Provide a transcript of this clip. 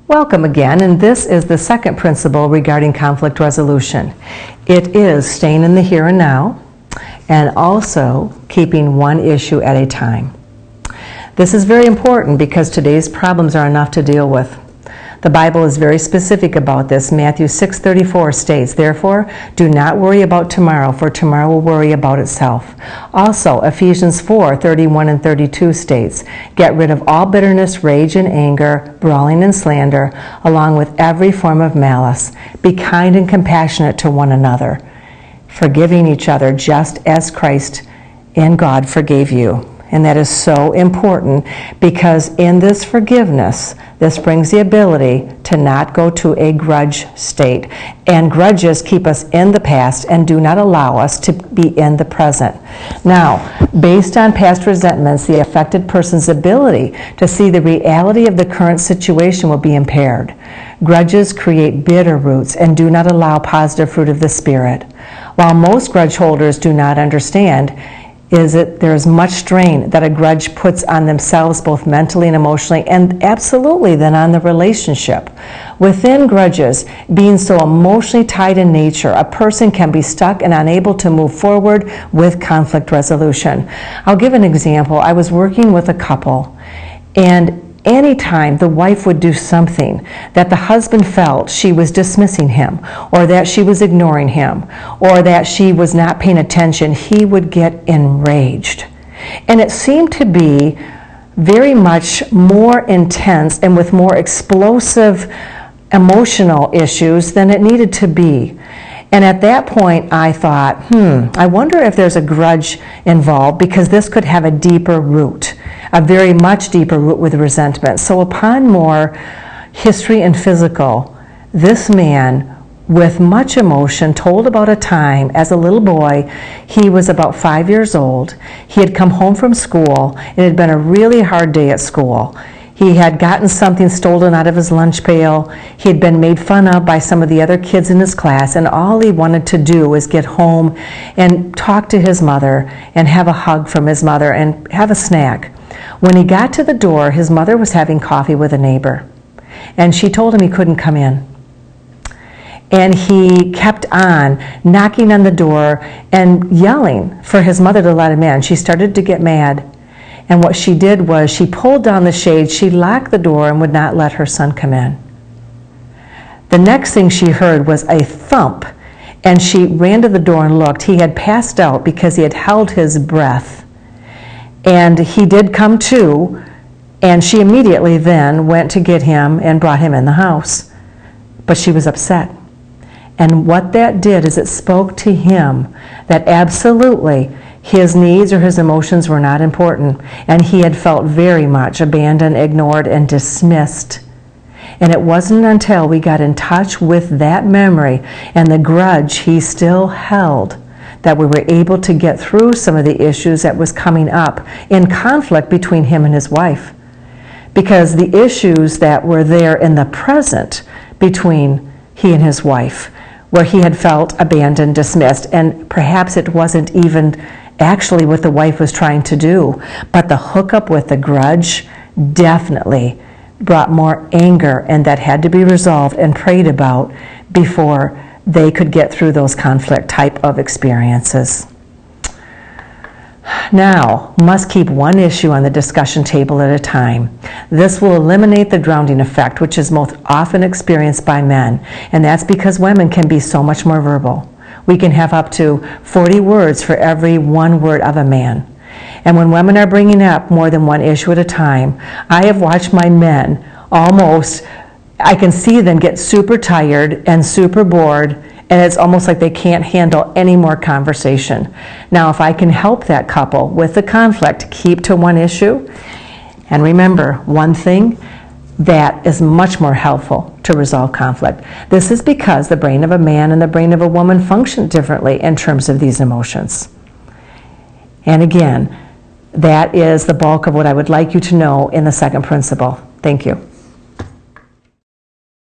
Welcome again, and this is the second principle regarding conflict resolution. It is staying in the here and now and also keeping one issue at a time. This is very important because today's problems are enough to deal with. The Bible is very specific about this. Matthew 6:34 states, "Therefore, do not worry about tomorrow, for tomorrow will worry about itself." Also, Ephesians 4:31 and 32 states, "Get rid of all bitterness, rage, and anger, brawling and slander, along with every form of malice. Be kind and compassionate to one another, forgiving each other just as Christ and God forgave you." And that is so important because in this forgiveness, this brings the ability to not go to a grudge state. And grudges keep us in the past and do not allow us to be in the present. Now, based on past resentments, the affected person's ability to see the reality of the current situation will be impaired. Grudges create bitter roots and do not allow positive fruit of the Spirit. While most grudge holders do not understand, there's much strain that a grudge puts on themselves both mentally and emotionally, and absolutely then on the relationship. Within grudges, being so emotionally tied in nature, a person can be stuck and unable to move forward with conflict resolution. I'll give an example. I was working with a couple, and anytime the wife would do something that the husband felt she was dismissing him, or that she was ignoring him, or that she was not paying attention, he would get enraged. And it seemed to be very much more intense and with more explosive emotional issues than it needed to be. And at that point, I thought, I wonder if there's a grudge involved, because this could have a deeper root, a very much deeper root with resentment. So upon more history and physical, this man, with much emotion, told about a time as a little boy. He was about 5 years old. He had come home from school. It had been a really hard day at school. He had gotten something stolen out of his lunch pail. He had been made fun of by some of the other kids in his class, and all he wanted to do was get home and talk to his mother and have a hug from his mother and have a snack. When he got to the door, his mother was having coffee with a neighbor, and she told him he couldn't come in. And he kept on knocking on the door and yelling for his mother to let him in. She started to get mad. And what she did was she pulled down the shade, she locked the door and would not let her son come in. The next thing she heard was a thump, and she ran to the door and looked. He had passed out because he had held his breath. And he did come to, and she immediately then went to get him and brought him in the house. But she was upset. And what that did is it spoke to him that absolutely his needs or his emotions were not important, and he had felt very much abandoned, ignored, and dismissed. And it wasn't until we got in touch with that memory and the grudge he still held that we were able to get through some of the issues that was coming up in conflict between him and his wife. Because the issues that were there in the present between he and his wife, where he had felt abandoned, dismissed, and perhaps it wasn't even actually what the wife was trying to do, but the hookup with the grudge definitely brought more anger, and that had to be resolved and prayed about before they could get through those conflict type of experiences. Now, must keep one issue on the discussion table at a time. This will eliminate the drowning effect, which is most often experienced by men, and that's because women can be so much more verbal. We can have up to 40 words for every one word of a man. And when women are bringing up more than one issue at a time, I have watched my men I can see them get super tired and super bored, and it's almost like they can't handle any more conversation. Now, if I can help that couple with the conflict keep to one issue, and remember one thing, that is much more helpful to resolve conflict. This is because the brain of a man and the brain of a woman function differently in terms of these emotions. And again, that is the bulk of what I would like you to know in the second principle. Thank you.